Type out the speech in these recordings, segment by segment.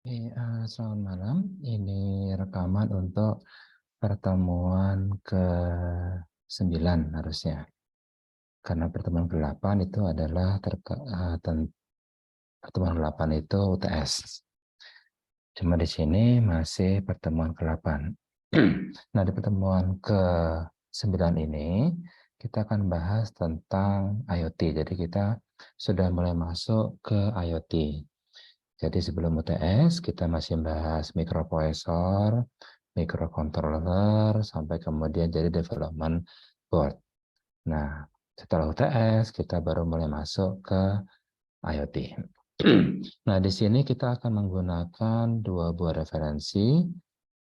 Selamat malam. Ini rekaman untuk pertemuan ke-9 harusnya. Karena pertemuan ke-8 itu adalah pertemuan ke-8 itu UTS. Cuma di sini masih pertemuan ke-8. Nah, di pertemuan ke-9 ini kita akan bahas tentang IoT. Jadi kita sudah mulai masuk ke IoT. Jadi sebelum UTS kita masih bahas microprocessor, microcontroller, sampai kemudian jadi development board. Nah, setelah UTS kita baru mulai masuk ke IoT. Nah, di sini kita akan menggunakan dua buah referensi.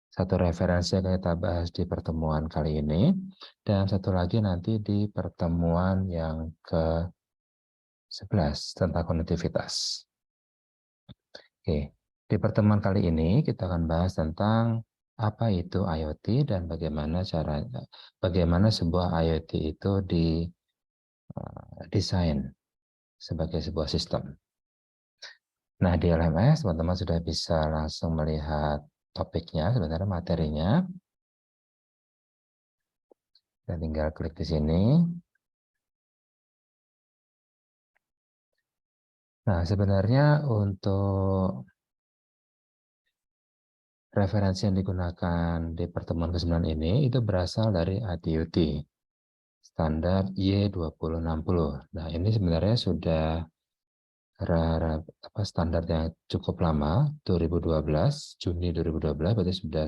Satu referensi yang kita bahas di pertemuan kali ini, dan satu lagi nanti di pertemuan yang ke-11 tentang konektivitas. Oke, di pertemuan kali ini kita akan bahas tentang apa itu IoT dan bagaimana sebuah IoT itu didesain sebagai sebuah sistem. Nah, di LMS teman-teman sudah bisa langsung melihat topiknya, sebenarnya materinya. Kita tinggal klik di sini. Nah, sebenarnya untuk referensi yang digunakan di pertemuan ke-9 ini itu berasal dari ATUT, standar Y2060. Nah, ini sebenarnya sudah standar yang cukup lama, 2012, Juni 2012, berarti sudah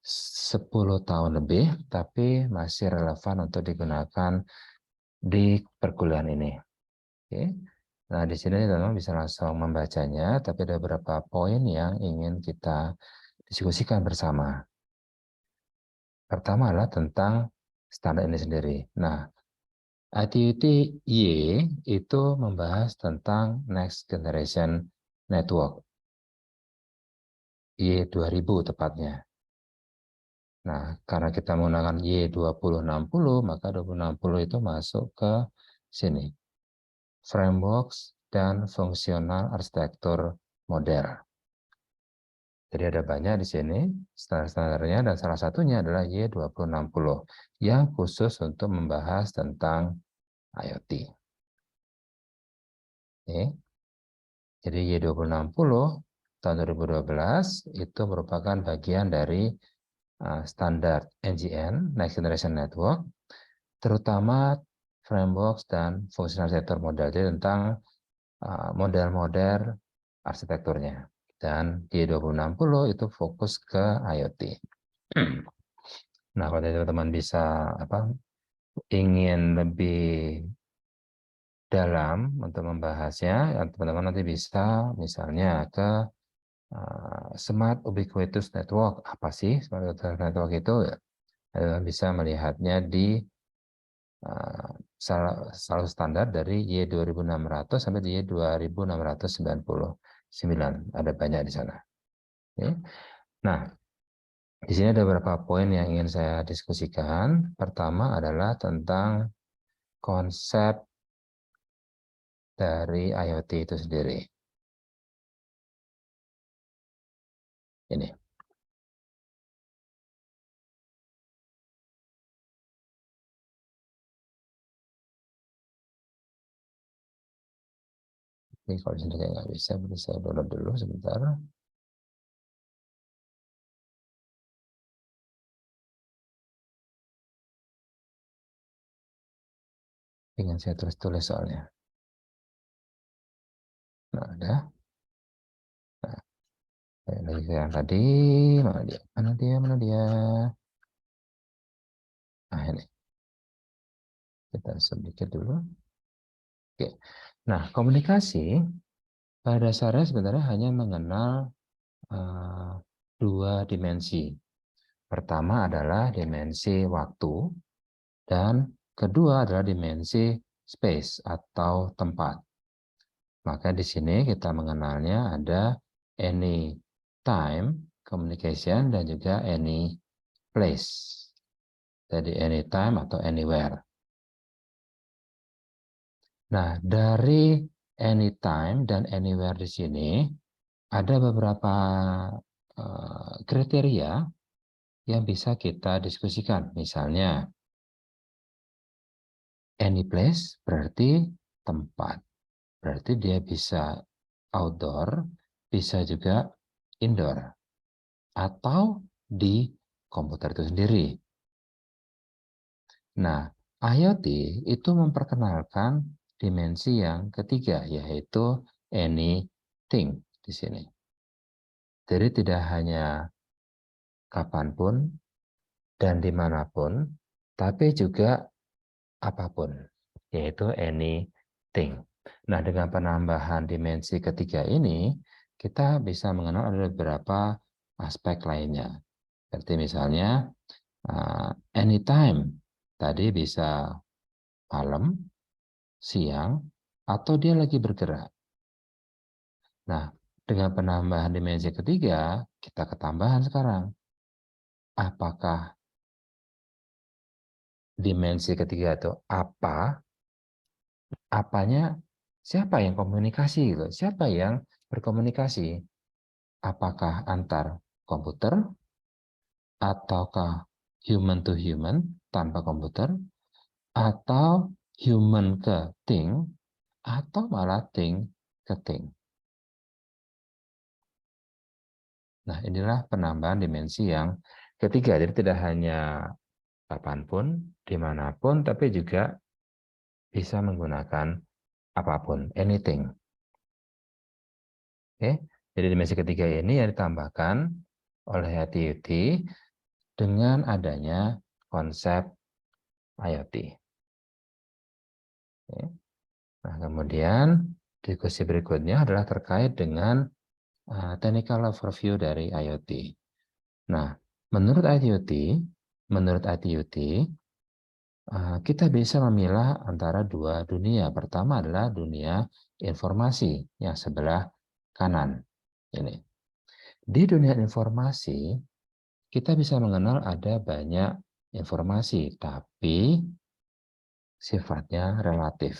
10 tahun lebih, tapi masih relevan untuk digunakan di perkuliahan ini. Oke. Nah, di sini teman-teman bisa langsung membacanya, tapi ada beberapa poin yang ingin kita diskusikan bersama. Pertama adalah tentang standar ini sendiri. Nah, ITUT Y itu membahas tentang Next Generation Network. Y2000 tepatnya. Nah, karena kita menggunakan Y2060, maka 2060 itu masuk ke sini. Frameworks dan fungsional arsitektur model. Jadi ada banyak di sini standar-standarnya, dan salah satunya adalah Y2060 yang khusus untuk membahas tentang IoT. Oke. Jadi Y2060 tahun 2012 itu merupakan bagian dari standar NGN, Next Generation Network, terutama frameworks dan fungsional arsitektur model, jadi tentang model-model arsitekturnya. Dan Y2060 itu fokus ke IoT. Nah, kalau teman-teman bisa ingin lebih dalam untuk membahasnya, teman-teman nanti bisa misalnya ke Smart Ubiquitous Network. Apa sih Smart Ubiquitous Network itu? Bisa melihatnya di salah standar dari Y2600 sampai Y2699. Ada banyak di sana. Oke. Nah, di sini ada beberapa poin yang ingin saya diskusikan. Pertama adalah tentang konsep dari IoT itu sendiri. Ini. Ini kalau di sini kayak nggak bisa, berarti saya download dulu sebentar. Ingin saya tulis soalnya. Nah, ada. Nah, lagi ke yang tadi. Mana dia? Mana dia? Mana dia? Nah, ini. Kita sedikit dulu. Oke. Nah, komunikasi pada dasarnya sebenarnya hanya mengenal dua dimensi. Pertama adalah dimensi waktu, dan kedua adalah dimensi space atau tempat. Maka di sini kita mengenalnya ada any time communication dan juga any place. Jadi anytime atau anywhere. Nah, dari anytime dan anywhere di sini ada beberapa kriteria yang bisa kita diskusikan. Misalnya, any place berarti tempat. Berarti dia bisa outdoor, bisa juga indoor. Atau di komputer itu sendiri. Nah, IoT itu memperkenalkan dimensi yang ketiga, yaitu anything di sini. Jadi tidak hanya kapanpun dan dimanapun, tapi juga apapun, yaitu anything. Nah, dengan penambahan dimensi ketiga ini, kita bisa mengenal ada beberapa aspek lainnya. Seperti misalnya, anytime, tadi bisa malam, siang, atau dia lagi bergerak. Nah, dengan penambahan dimensi ketiga, kita ketambahan sekarang. Apakah dimensi ketiga itu apa? Apanya? Siapa yang komunikasi gitu? Siapa yang berkomunikasi? Apakah antar komputer? Ataukah human to human tanpa komputer? Atau human ke thing? Atau malah thing ke thing? Nah, inilah penambahan dimensi yang ketiga. Jadi tidak hanya kapanpun, dimanapun, tapi juga bisa menggunakan apapun, anything. Oke, jadi dimensi ketiga ini yang ditambahkan oleh IoT dengan adanya konsep IoT. Oke. Nah, kemudian diskusi berikutnya adalah terkait dengan technical overview dari IoT. Nah, menurut IoT, kita bisa memilah antara dua dunia. Pertama adalah dunia informasi yang sebelah kanan. Ini. Di dunia informasi, kita bisa mengenal ada banyak informasi, tapi sifatnya relatif.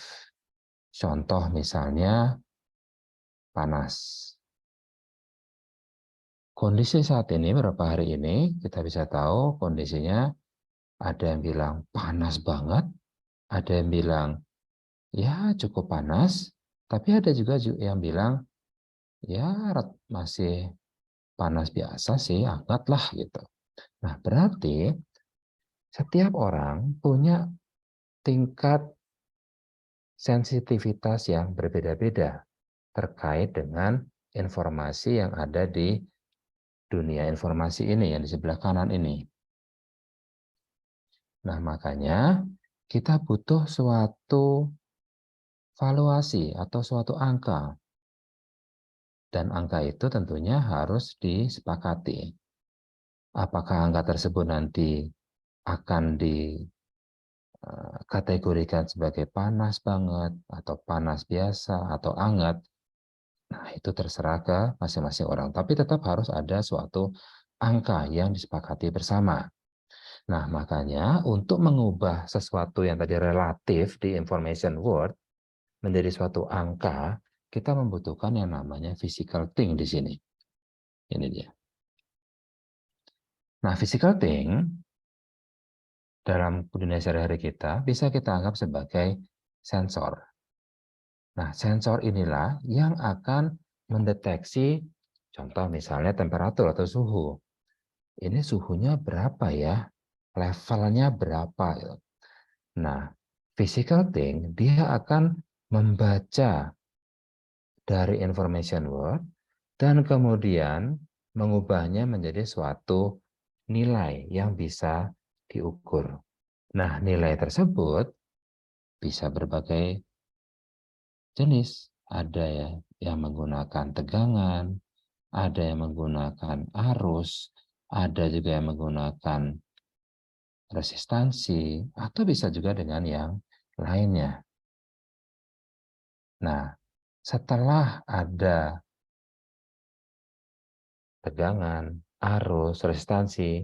Contoh misalnya panas. Kondisi saat ini, beberapa hari ini, kita bisa tahu kondisinya ada yang bilang panas banget, ada yang bilang ya cukup panas, tapi ada juga yang bilang ya masih panas biasa sih, hangatlah gitu. Nah, berarti setiap orang punya tingkat sensitivitas yang berbeda-beda terkait dengan informasi yang ada di dunia informasi ini, yang di sebelah kanan ini. Nah, makanya kita butuh suatu valuasi atau suatu angka. Dan angka itu tentunya harus disepakati. Apakah angka tersebut nanti akan dikategorikan sebagai panas banget, atau panas biasa, atau hangat. Nah, itu terserah ke masing-masing orang. Tapi tetap harus ada suatu angka yang disepakati bersama. Nah, makanya untuk mengubah sesuatu yang tadi relatif di information world menjadi suatu angka, kita membutuhkan yang namanya physical thing di sini. Ini dia. Nah, physical thing dalam dunia sehari-hari kita bisa kita anggap sebagai sensor. Nah, sensor inilah yang akan mendeteksi, contoh misalnya temperatur atau suhu. Ini suhunya berapa ya? Levelnya berapa? Nah, physical thing dia akan membaca dari information world dan kemudian mengubahnya menjadi suatu nilai yang bisa diukur. Nah, nilai tersebut bisa berbagai jenis. Ada ya yang menggunakan tegangan, ada yang menggunakan arus, ada juga yang menggunakan resistansi, atau bisa juga dengan yang lainnya. Nah, setelah ada tegangan, arus, resistansi,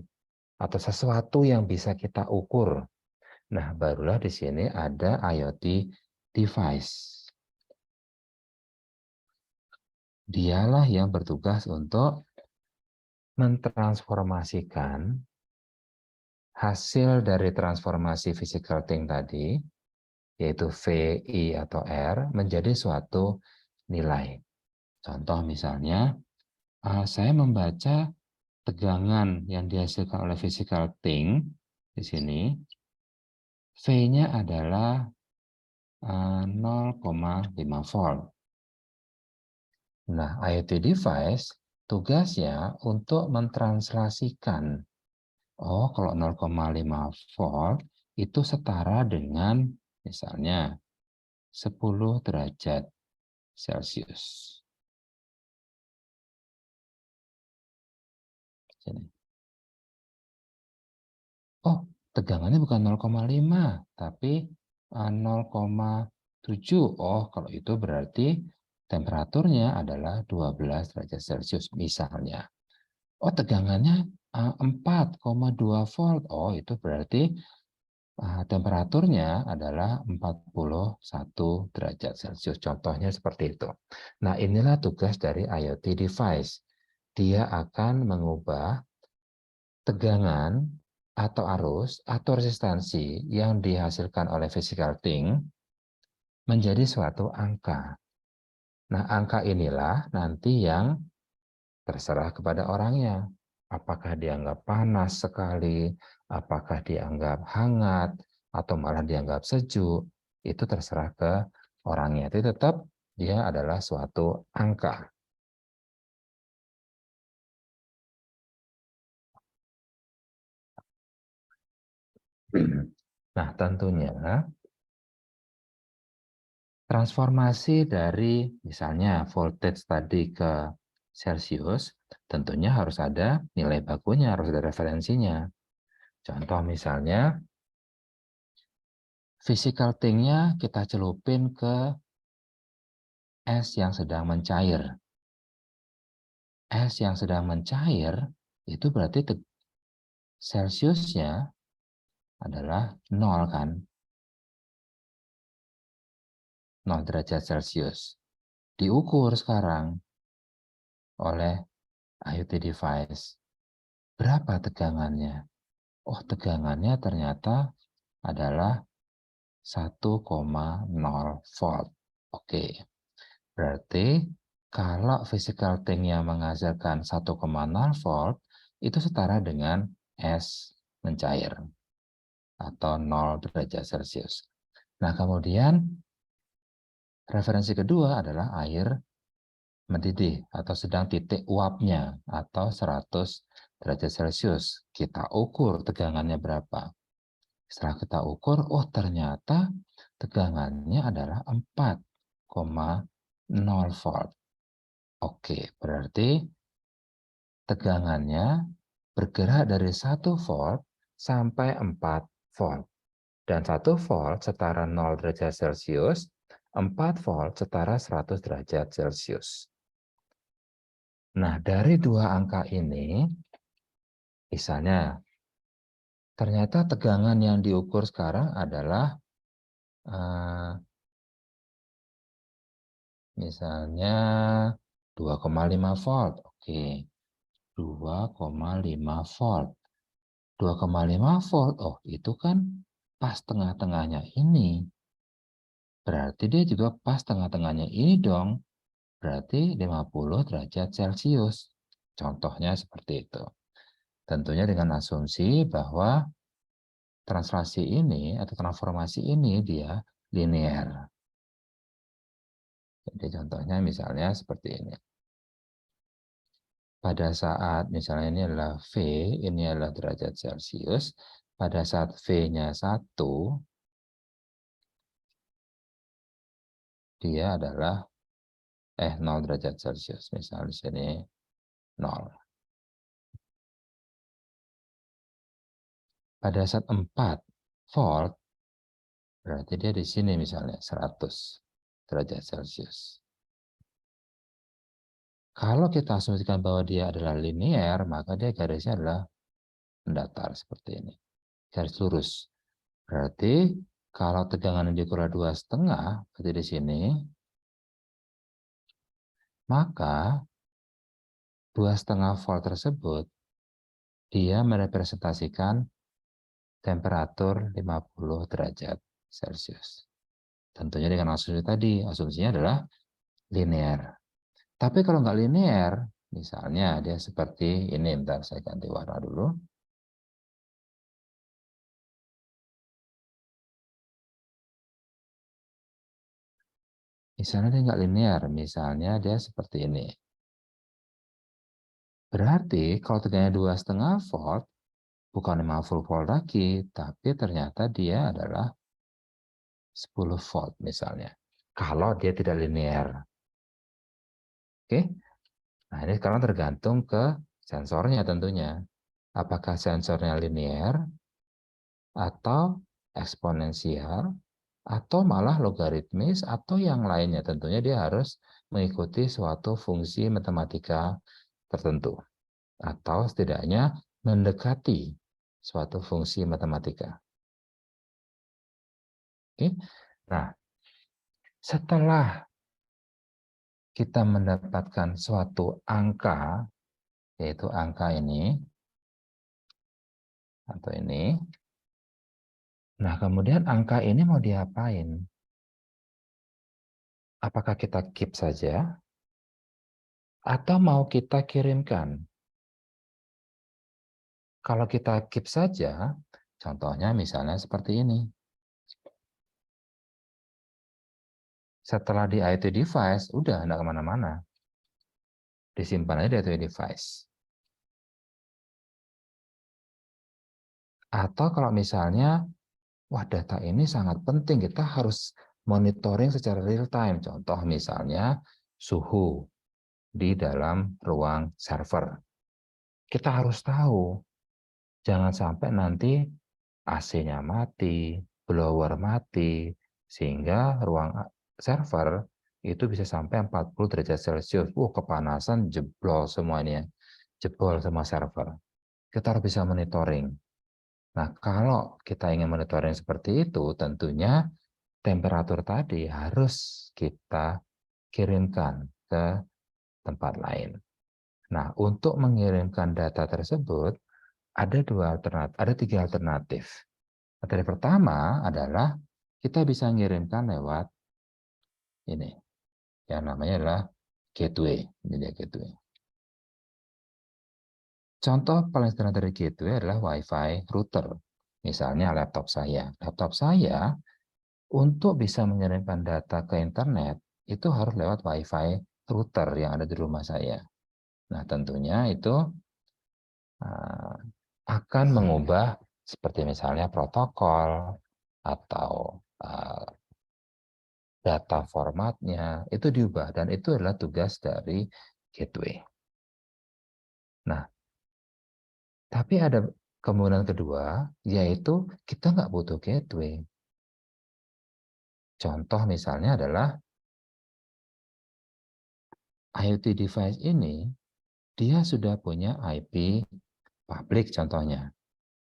atau sesuatu yang bisa kita ukur, nah barulah di sini ada IoT device. Dialah yang bertugas untuk mentransformasikan hasil dari transformasi physical thing tadi, yaitu V, I, atau R, menjadi suatu nilai. Contoh misalnya, saya membaca tegangan yang dihasilkan oleh physical thing di sini, V-nya adalah 0,5 volt. Nah, IoT device tugasnya untuk mentranslasikan. Oh, kalau 0,5 volt itu setara dengan misalnya 10 derajat Celcius. Sini. Oh, tegangannya bukan 0,5, tapi 0,7. Oh, kalau itu berarti temperaturnya adalah 12 derajat Celcius misalnya. Oh, tegangannya 4,2 volt. Oh, itu berarti temperaturnya adalah 41 derajat Celcius. Contohnya seperti itu. Nah, inilah tugas dari IoT device. Dia akan mengubah tegangan atau arus atau resistansi yang dihasilkan oleh physical thing menjadi suatu angka. Nah, angka inilah nanti yang terserah kepada orangnya. Apakah dianggap panas sekali, apakah dianggap hangat, atau malah dianggap sejuk, itu terserah ke orangnya. Tapi tetap dia adalah suatu angka. Nah, tentunya transformasi dari misalnya voltage tadi ke Celsius, tentunya harus ada nilai bakunya, harus ada referensinya. Contoh misalnya, physical thing-nya kita celupin ke es yang sedang mencair. Es yang sedang mencair, itu berarti Celsiusnya adalah 0 kan? 0 derajat Celcius. Diukur sekarang oleh IoT device. Berapa tegangannya? Oh, tegangannya ternyata adalah 1,0 volt. Oke, berarti kalau physical thing-nya menghasilkan 1,0 volt, itu setara dengan es mencair atau 0 derajat Celcius. Nah, kemudian referensi kedua adalah air mendidih atau sedang titik uapnya atau 100 derajat Celcius. Kita ukur tegangannya berapa. Setelah kita ukur, oh ternyata tegangannya adalah 4,0 volt. Oke, berarti tegangannya bergerak dari 1 volt sampai 4 volt. Dan 1 volt setara 0 derajat Celcius, 4 volt setara 100 derajat Celcius. Nah, dari dua angka ini, misalnya, ternyata tegangan yang diukur sekarang adalah misalnya 2,5 volt. Oke, 2,5 volt. 2,5 volt, oh itu kan pas tengah-tengahnya ini. Berarti dia juga pas tengah-tengahnya ini dong. Berarti 50 derajat Celcius. Contohnya seperti itu. Tentunya dengan asumsi bahwa translasi ini atau transformasi ini dia linear. Jadi contohnya misalnya seperti ini. Pada saat misalnya ini adalah V, ini adalah derajat Celcius. Pada saat V-nya 1, dia adalah 0 derajat Celcius. Misalnya di sini 0. Pada saat 4 volt, berarti dia di sini misalnya 100 derajat Celcius. Kalau kita asumsikan bahwa dia adalah linear, maka dia garisnya adalah mendatar seperti ini. Garis lurus. Berarti kalau tegangan yang diukur 2,5, berarti di sini maka 2,5 volt tersebut dia merepresentasikan temperatur 50 derajat Celcius. Tentunya dengan asumsi tadi, asumsinya adalah linear. Tapi kalau nggak linear, misalnya dia seperti ini, bentar saya ganti warna dulu. Misalnya dia nggak linear, misalnya dia seperti ini. Berarti kalau tegangannya 2,5 volt, bukan 50 volt lagi, tapi ternyata dia adalah 10 volt misalnya. Kalau dia tidak linear. Oke? Nah, ini sekarang tergantung ke sensornya tentunya. Apakah sensornya linear, atau eksponensial, atau malah logaritmis, atau yang lainnya. Tentunya dia harus mengikuti suatu fungsi matematika tertentu. Atau setidaknya mendekati suatu fungsi matematika. Oke? Nah, setelah kita mendapatkan suatu angka, yaitu angka ini, atau ini, nah kemudian angka ini mau diapain? Apakah kita keep saja? Atau mau kita kirimkan? Kalau kita keep saja, contohnya misalnya seperti ini. Setelah di IoT device, udah nggak kemana-mana. Disimpan aja di IoT device. Atau kalau misalnya, wah data ini sangat penting, kita harus monitoring secara real time. Contoh misalnya suhu di dalam ruang server. Kita harus tahu, jangan sampai nanti AC-nya mati, blower mati, sehingga ruang server itu bisa sampai 40 derajat Celcius. Kepanasan, jebol semuanya. Jebol semua server. Kita harus bisa monitoring. Nah, kalau kita ingin monitoring seperti itu, tentunya temperatur tadi harus kita kirimkan ke tempat lain. Nah, untuk mengirimkan data tersebut, ada 3 alternatif. Alternatif pertama adalah kita bisa mengirimkan lewat ini, yang namanya adalah gateway. Ini dia gateway. Contoh paling sederhana dari gateway adalah Wi-Fi router. Misalnya laptop saya. Laptop saya untuk bisa mengirimkan data ke internet itu harus lewat Wi-Fi router yang ada di rumah saya. Nah, tentunya itu akan mengubah seperti misalnya protokol atau data formatnya itu diubah, dan itu adalah tugas dari gateway. Nah, tapi ada kemungkinan kedua, yaitu kita nggak butuh gateway. Contoh misalnya adalah IoT device ini, dia sudah punya IP public contohnya.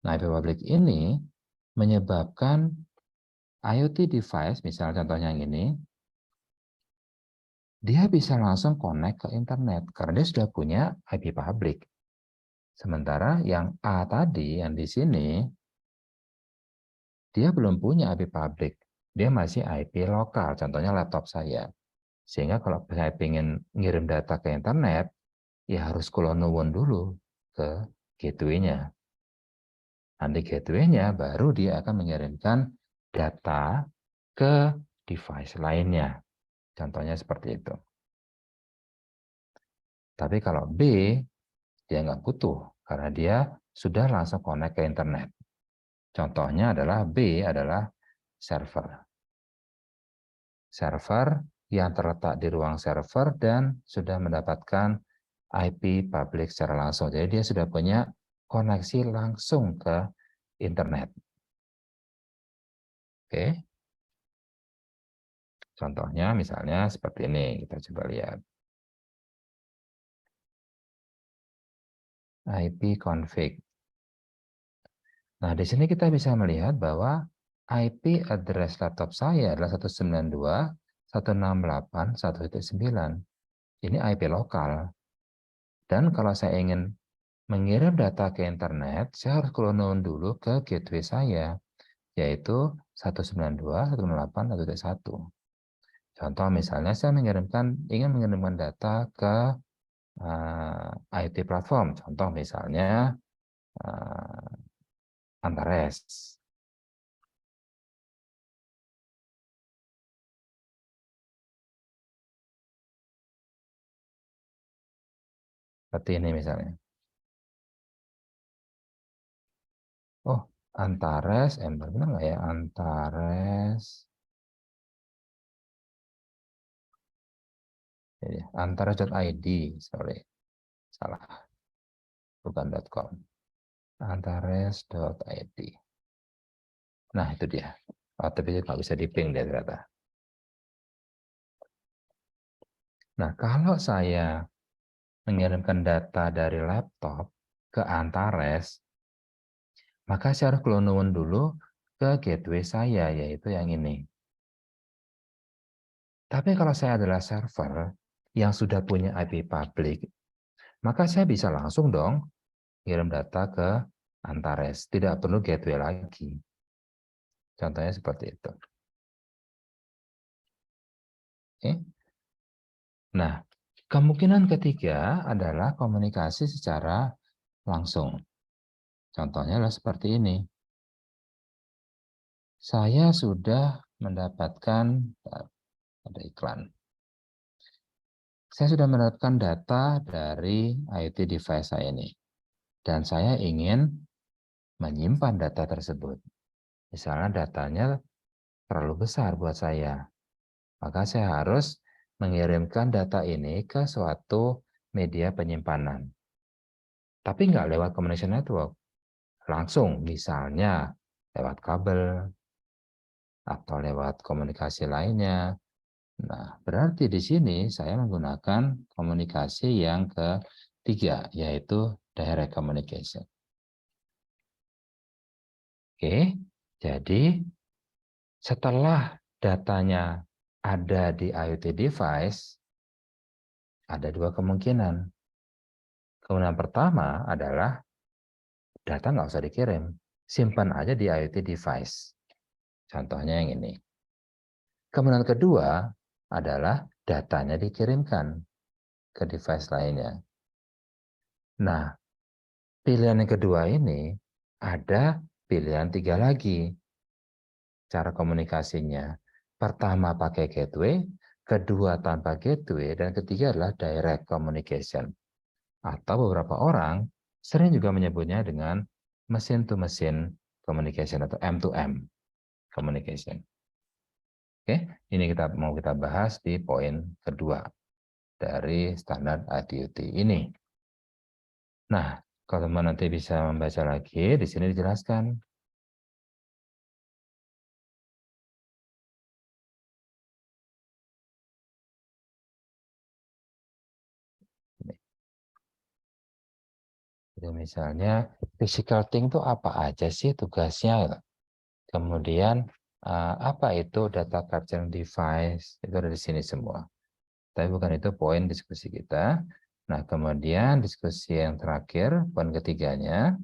Nah, IP public ini menyebabkan IoT device, misalnya contohnya yang ini, dia bisa langsung connect ke internet karena dia sudah punya IP public. Sementara yang A tadi, yang di sini, dia belum punya IP public. Dia masih IP lokal, contohnya laptop saya. Sehingga kalau saya ingin ngirim data ke internet, ya harus nuwun dulu ke gateway-nya. Nanti gateway-nya baru dia akan mengirimkan data ke device lainnya. Contohnya seperti itu. Tapi kalau B, dia nggak butuh, karena dia sudah langsung connect ke internet. Contohnya adalah B adalah server. Server yang terletak di ruang server dan sudah mendapatkan IP public secara langsung. Jadi dia sudah punya koneksi langsung ke internet. Oke. Contohnya misalnya seperti ini, kita coba lihat. IP config. Nah, di sini kita bisa melihat bahwa IP address laptop saya adalah 192.168.1.9. Ini IP lokal. Dan kalau saya ingin mengirim data ke internet, saya harus clone dulu ke gateway saya, yaitu 192.168.1.1. Contoh misalnya saya ingin mengirimkan data ke IoT platform, contoh misalnya Antares. Seperti ini misalnya. Oh, Antares, benar nggak ya? Antares. Antares.id, sorry. Salah, bukan .com. Antares.id. Nah, itu dia. Oh, tapi nggak bisa di-ping dia ternyata. Nah, kalau saya mengirimkan data dari laptop ke Antares, maka saya harus clone dulu ke gateway saya, yaitu yang ini. Tapi kalau saya adalah server yang sudah punya IP public, maka saya bisa langsung dong kirim data ke Antares. Tidak perlu gateway lagi. Contohnya seperti itu. Oke. Nah, kemungkinan ketiga adalah komunikasi secara langsung. Contohnya adalah seperti ini. Saya sudah mendapatkan, ada iklan. Saya sudah mendapatkan data dari IoT device saya ini. Dan saya ingin menyimpan data tersebut. Misalnya datanya terlalu besar buat saya. Maka saya harus mengirimkan data ini ke suatu media penyimpanan. Tapi nggak lewat communication network. Langsung, misalnya lewat kabel atau lewat komunikasi lainnya. Nah, berarti di sini saya menggunakan komunikasi yang ketiga, yaitu direct communication. Oke, jadi setelah datanya ada di IoT device, ada dua kemungkinan. Kemungkinan pertama adalah data nggak usah dikirim, simpan aja di IoT device. Contohnya yang ini. Kemungkinan kedua adalah datanya dikirimkan ke device lainnya. Nah, pilihan yang kedua ini ada pilihan tiga lagi cara komunikasinya. Pertama pakai gateway, kedua tanpa gateway, dan ketiga adalah direct communication. Atau beberapa orang sering juga menyebutnya dengan mesin-to-mesin communication atau M2M communication. Oke, ini mau kita bahas di poin kedua dari standar IoT ini. Nah, kalau teman nanti bisa membaca lagi, di sini dijelaskan. Jadi misalnya, physical thing itu apa aja sih tugasnya? Kemudian, apa itu data capturing device? Itu ada di sini semua. Tapi bukan itu poin diskusi kita. Nah, kemudian diskusi yang terakhir, poin ketiganya,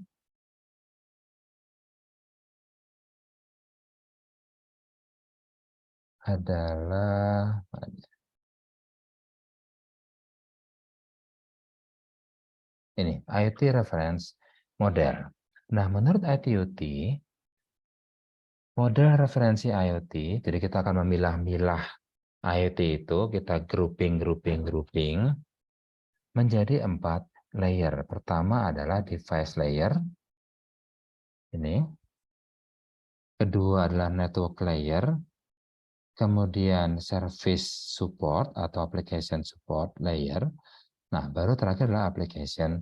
adalah ini, IoT reference model. Nah, menurut IoT, model referensi IoT, jadi kita akan memilah-milah IoT itu, kita grouping menjadi 4 layer. Pertama adalah device layer. Ini. Kedua adalah network layer. Kemudian service support atau application support layer. Nah, baru terakhir adalah application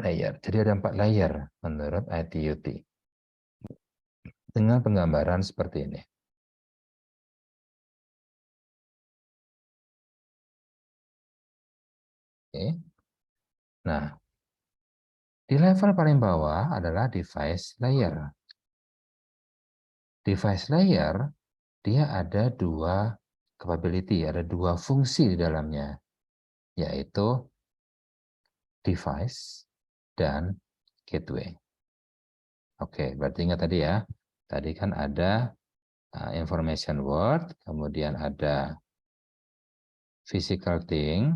layer. Jadi ada 4 layer menurut IoT. Dengan penggambaran seperti ini. Oke. Nah, di level paling bawah adalah device layer. Device layer, dia ada 2 capability, ada dua fungsi di dalamnya, yaitu device dan gateway. Oke, berarti ingat tadi ya, tadi kan ada information word, kemudian ada physical thing,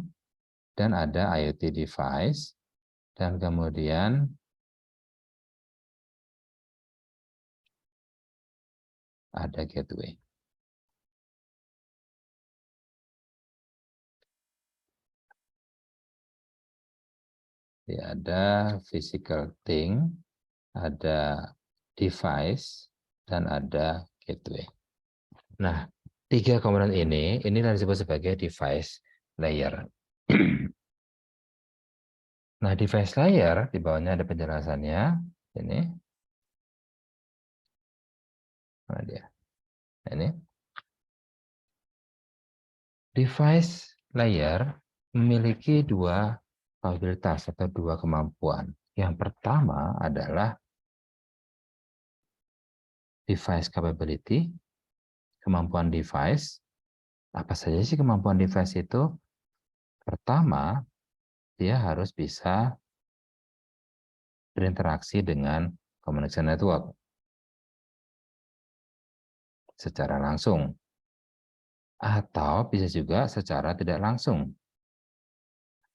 dan ada IoT device, dan kemudian ada gateway. Ya, ada physical thing, ada device, dan ada gateway. Nah, tiga komponen ini disebut sebagai device layer. Nah, device layer di bawahnya ada penjelasannya. Ini, mana dia? Ini. Device layer memiliki dua kapabilitas atau dua kemampuan. Yang pertama adalah device capability, kemampuan device. Apa saja sih kemampuan device itu? Pertama, dia harus bisa berinteraksi dengan communication network secara langsung, atau bisa juga secara tidak langsung,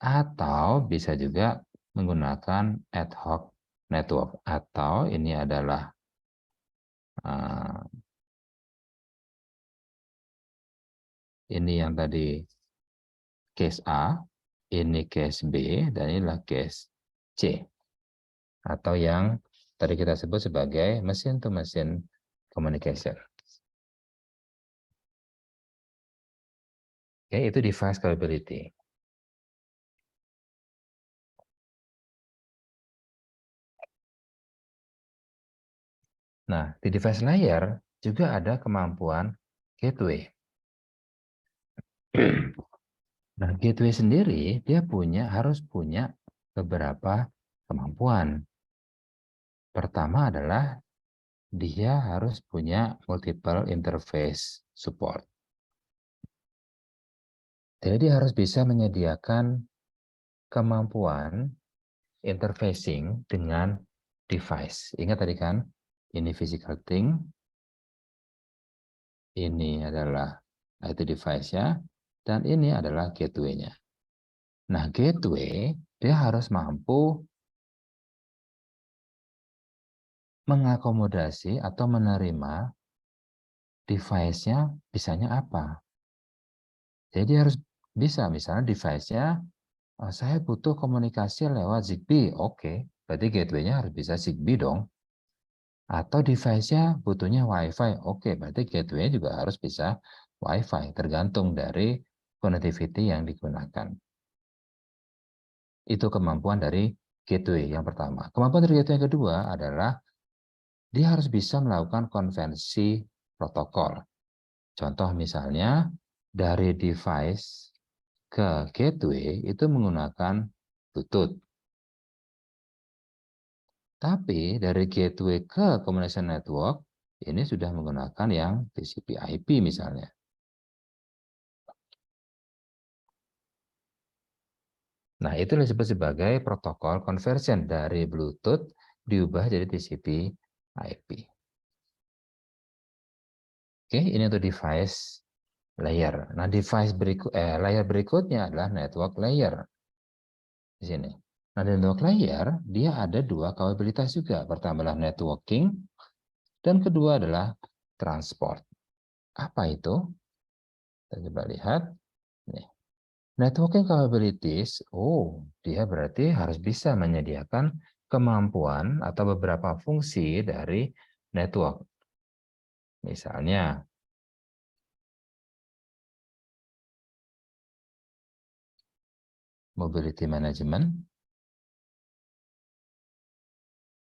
atau bisa juga menggunakan ad hoc network, atau ini adalah ini yang tadi case A, ini case B, dan inilah case C. Atau yang tadi kita sebut sebagai mesin-to-mesin communication. Oke, itu device capability. Nah, di device layer juga ada kemampuan gateway. Nah, gateway sendiri dia harus punya beberapa kemampuan. Pertama adalah dia harus punya multiple interface support. Jadi dia harus bisa menyediakan kemampuan interfacing dengan device. Ingat tadi kan, ini physical thing, ini adalah IT device-nya, dan ini adalah gateway-nya. Nah, gateway dia harus mampu mengakomodasi atau menerima device-nya bisanya apa. Jadi harus bisa, misalnya device-nya, saya butuh komunikasi lewat Zigbee. Oke, berarti gateway-nya harus bisa Zigbee dong. Atau device-nya butuhnya Wi-Fi. Oke, berarti gateway juga harus bisa Wi-Fi, tergantung dari connectivity yang digunakan. Itu kemampuan dari gateway yang pertama. Kemampuan dari gateway yang kedua adalah dia harus bisa melakukan konvensi protokol. Contoh misalnya, dari device ke gateway itu menggunakan Bluetooth. Tapi dari gateway ke communication network, ini sudah menggunakan yang TCP/IP misalnya. Nah, itu disebut sebagai protokol conversion dari Bluetooth diubah jadi TCP/IP. Oke, ini untuk device layer. Nah, layer berikutnya adalah network layer. Di sini. Nah, di network layer, dia ada dua kapabilitas juga. Pertama adalah networking, dan kedua adalah transport. Apa itu? Kita coba lihat. Nih. Networking capabilities, dia berarti harus bisa menyediakan kemampuan atau beberapa fungsi dari network. Misalnya, mobility management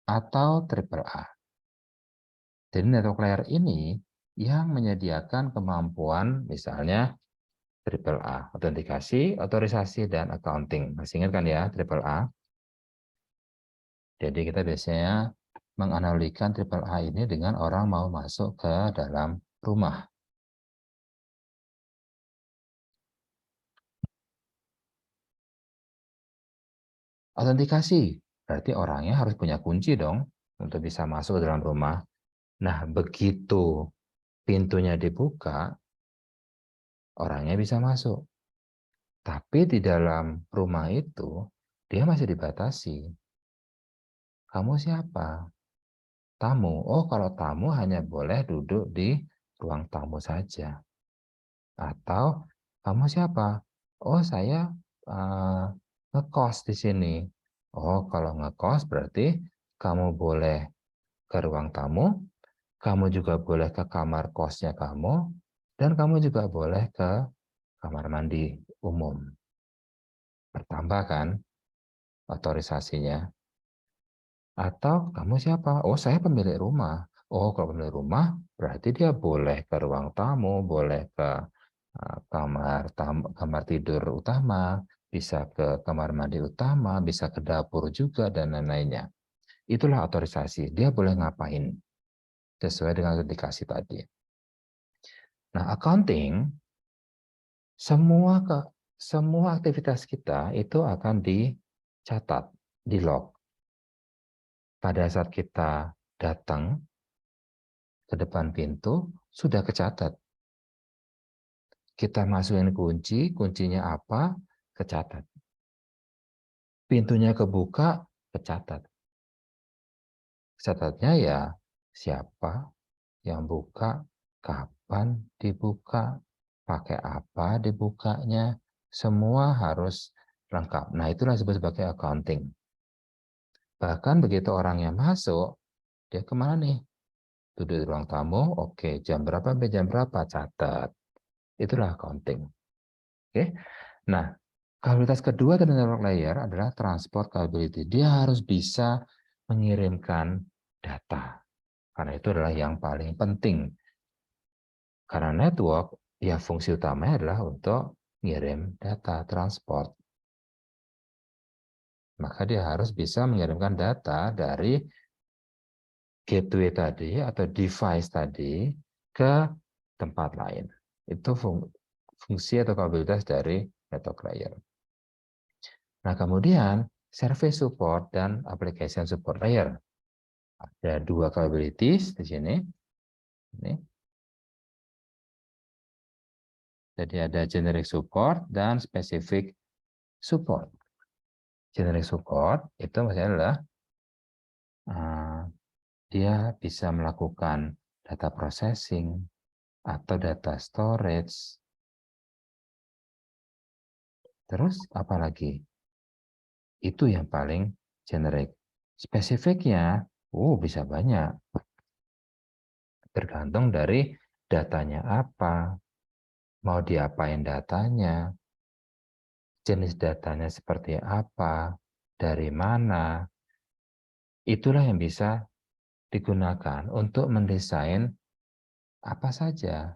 atau triple A. Jadi network layer ini yang menyediakan kemampuan misalnya triple A, autentikasi, otorisasi, dan accounting. Masih ingat kan ya, triple A? Jadi kita biasanya menganalogikan triple A ini dengan orang mau masuk ke dalam rumah. Autentikasi, berarti orangnya harus punya kunci dong untuk bisa masuk ke dalam rumah. Nah, begitu pintunya dibuka, orangnya bisa masuk. Tapi di dalam rumah itu, dia masih dibatasi. Kamu siapa? Tamu. Oh, kalau tamu hanya boleh duduk di ruang tamu saja. Atau kamu siapa? Oh, saya ngekos di sini. Oh, kalau ngekos berarti kamu boleh ke ruang tamu, kamu juga boleh ke kamar kosnya kamu, dan kamu juga boleh ke kamar mandi umum. Bertambah kan otorisasinya. Atau kamu siapa? Oh, saya pemilik rumah. Oh, kalau pemilik rumah berarti dia boleh ke ruang tamu, boleh ke kamar tidur utama, bisa ke kamar mandi utama, bisa ke dapur juga dan lain-lainnya. Itulah otorisasi. Dia boleh ngapain sesuai dengan autentikasi tadi. Nah, accounting semua aktivitas kita itu akan dicatat, di log. Pada saat kita datang ke depan pintu, sudah kecatat. Kita masukin kunci, kuncinya apa, kecatat. Pintunya kebuka, kecatat. Catatnya ya siapa yang buka, kapan dibuka, pakai apa dibukanya, semua harus lengkap. Nah, itulah disebut sebagai accounting. Bahkan begitu orangnya masuk, dia kemana nih? Duduk di ruang tamu, oke, jam berapa sampai jam berapa, catat. Itulah accounting. Oke. Nah, kapabilitas kedua dari network layer adalah transport capability. Dia harus bisa mengirimkan data. Karena itu adalah yang paling penting. Karena network, ya fungsi utamanya adalah untuk ngirim data, transport. Maka dia harus bisa mengirimkan data dari gateway tadi atau device tadi ke tempat lain. Itu fungsi atau kapabilitas dari network layer. Nah, kemudian service support dan application support layer. Ada dua capabilities di sini. Ini. Jadi ada generic support dan specific support. Generic support itu maksudnya adalah dia bisa melakukan data processing atau data storage. Terus apa lagi? Itu yang paling generic. Spesifiknya, bisa banyak. Tergantung dari datanya apa, mau diapain datanya, jenis datanya seperti apa, dari mana. Itulah yang bisa digunakan untuk mendesain apa saja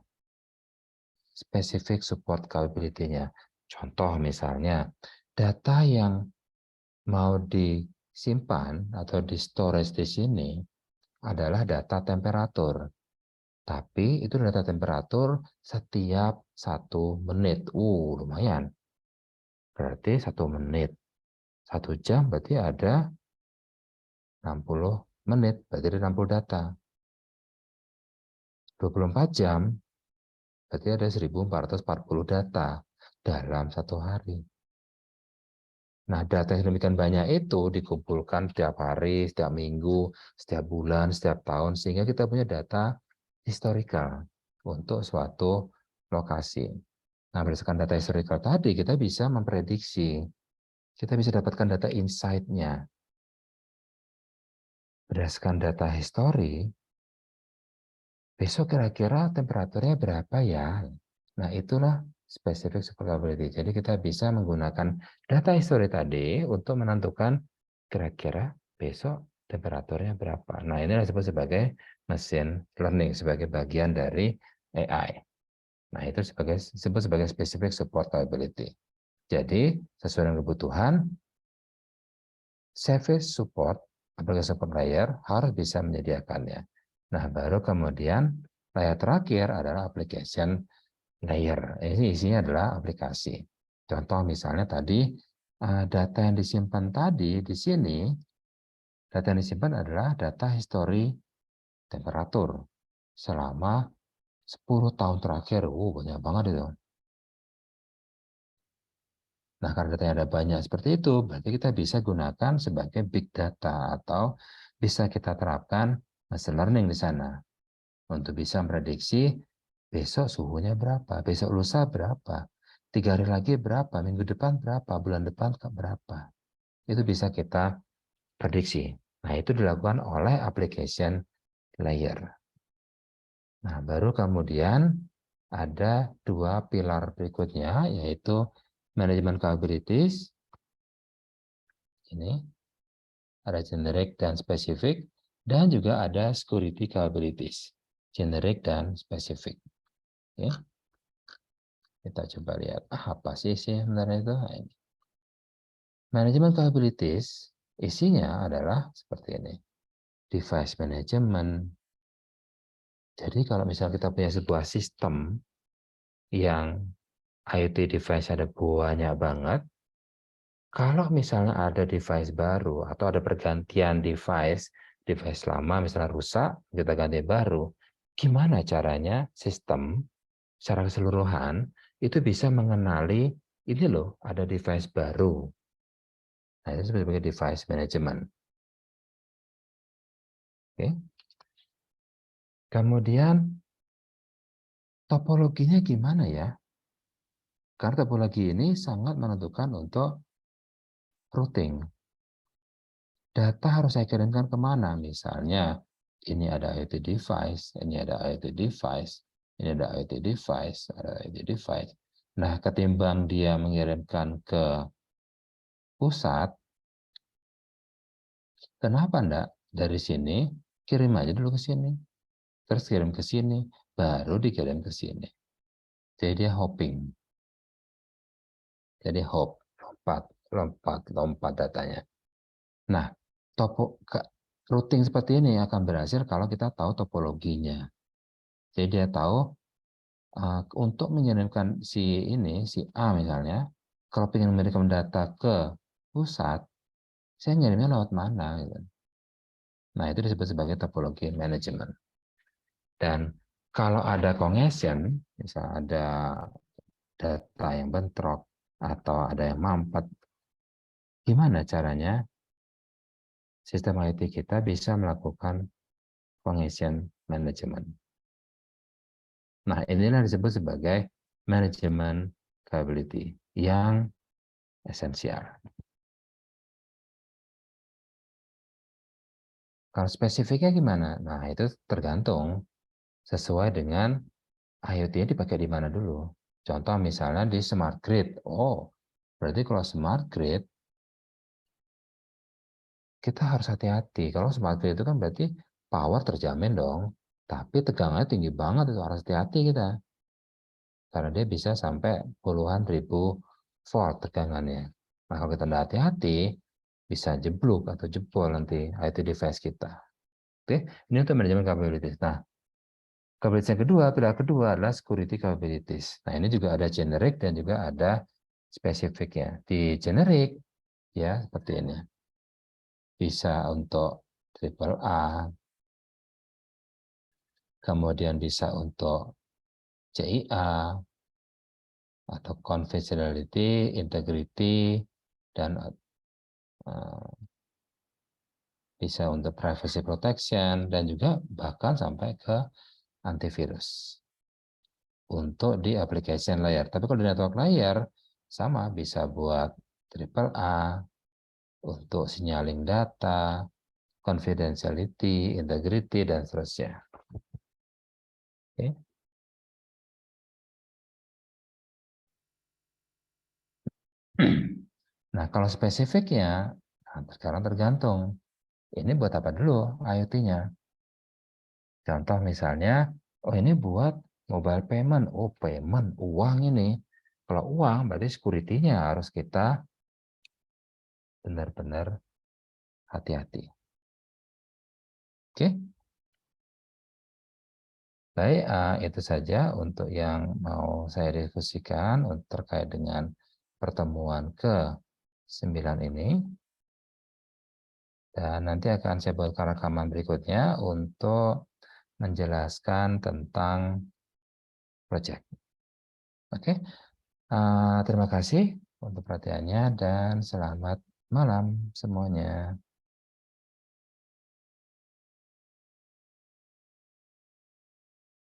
spesifik support capability-nya. Contoh misalnya, data yang mau disimpan atau di storage di sini adalah data temperatur. Tapi itu data temperatur setiap 1 menit. Lumayan. Berarti 1 menit. 1 jam berarti ada 60 menit. Berarti ada 60 data. 24 jam berarti ada 1440 data dalam 1 hari. Nah, data yang demikian banyak itu dikumpulkan setiap hari, setiap minggu, setiap bulan, setiap tahun, sehingga kita punya data historical untuk suatu lokasi. Nah, berdasarkan data historical tadi, kita bisa memprediksi, kita bisa dapatkan data insight-nya. Berdasarkan data histori, besok kira-kira temperaturnya berapa ya? Nah, itulah specific supportability. Jadi kita bisa menggunakan data history tadi untuk menentukan kira-kira besok temperaturnya berapa. Nah, ini disebut sebagai machine learning, sebagai bagian dari AI. Nah, itu disebut sebagai specific support capability. Jadi, sesuai dengan kebutuhan, service support, application support layer harus bisa menyediakannya. Nah, baru kemudian layer terakhir adalah application layer. Ini isinya adalah aplikasi. Contoh misalnya tadi data yang disimpan tadi di sini, data yang disimpan adalah data histori temperatur selama 10 tahun terakhir. Banyak banget itu. Nah, karena datanya ada banyak seperti itu, berarti kita bisa gunakan sebagai big data atau bisa kita terapkan machine learning di sana untuk bisa memprediksi besok suhunya berapa, besok lusa berapa, 3 hari lagi berapa, minggu depan berapa, bulan depan berapa. Itu bisa kita prediksi. Nah, itu dilakukan oleh application layer. Nah, baru kemudian ada 2 pilar berikutnya, yaitu manajemen capabilities. Ini ada generic dan spesifik, dan juga ada security capabilities, generic dan spesifik. Ya. Kita coba lihat apa sih sebenarnya itu. Nah, ini. Manajemen capabilities isinya adalah seperti ini. Device management. Jadi kalau misalnya kita punya sebuah sistem yang IoT device ada banyak banget, kalau misalnya ada device baru atau ada pergantian device lama misalnya rusak, kita ganti baru, gimana caranya sistem secara keseluruhan itu bisa mengenali ini loh ada device baru. Nah, itu sebagai device management. Oke. Kemudian topologinya gimana ya? Karena topologi ini sangat menentukan untuk routing. Data harus saya kirimkan kemana? Misalnya, ini ada IoT device, ini ada IoT device, ini ada IoT device, ada IoT device. Nah, ketimbang dia mengirimkan ke pusat, kenapa enggak dari sini kirim aja dulu ke sini, terus kirim ke sini, baru dikirim ke sini. Jadi dia hopping. Jadi hop, lompat datanya. Nah, routing seperti ini akan berhasil kalau kita tahu topologinya. Jadi dia tahu untuk mengirimkan si A misalnya, kalau ingin mengirimkan data ke pusat, saya ngirimnya lewat mana? Gitu. Nah, itu disebut sebagai topologi manajemen. Dan kalau ada congestion, misalnya ada data yang bentrok atau ada yang mampet, gimana caranya sistem IT kita bisa melakukan congestion management? Nah, inilah disebut sebagai manajemen capability yang esensial. Kalau spesifiknya gimana? Nah, itu tergantung sesuai dengan IoT-nya dipakai di mana dulu. Contoh misalnya di smart grid. Oh, berarti kalau smart grid, kita harus hati-hati. Kalau smart grid itu kan berarti power terjamin dong. Tapi tegangannya tinggi banget, itu harus hati-hati kita. Karena dia bisa sampai puluhan ribu volt tegangannya. Nah, kalau kita tidak hati-hati, bisa jeblok atau jebol nanti IoT device kita. Oke, ini untuk manajemen capabilities. Nah, capabilities yang kedua, pilar kedua adalah security capabilities. Nah, ini juga ada generic dan juga ada spesifiknya. Di generic, ya seperti ini. Bisa untuk triple A, kemudian bisa untuk CIA, atau confidentiality, integrity, dan bisa untuk privacy protection, dan juga bahkan sampai ke antivirus untuk di application layer. Tapi kalau di network layer, sama bisa buat triple A, untuk signaling data, confidentiality, integrity, dan seterusnya. Oke. Nah, kalau spesifiknya, nah sekarang tergantung. Ini buat apa dulu IoT-nya? Contoh misalnya, oh ini buat mobile payment. Oh, payment, uang ini. Kalau uang, berarti security-nya harus kita benar-benar hati-hati. Oke? Baik, itu saja untuk yang mau saya diskusikan terkait dengan pertemuan ke 9 ini. Dan nanti akan saya buatkan rekaman berikutnya untuk menjelaskan tentang project. Oke, terima kasih untuk perhatiannya dan selamat malam semuanya.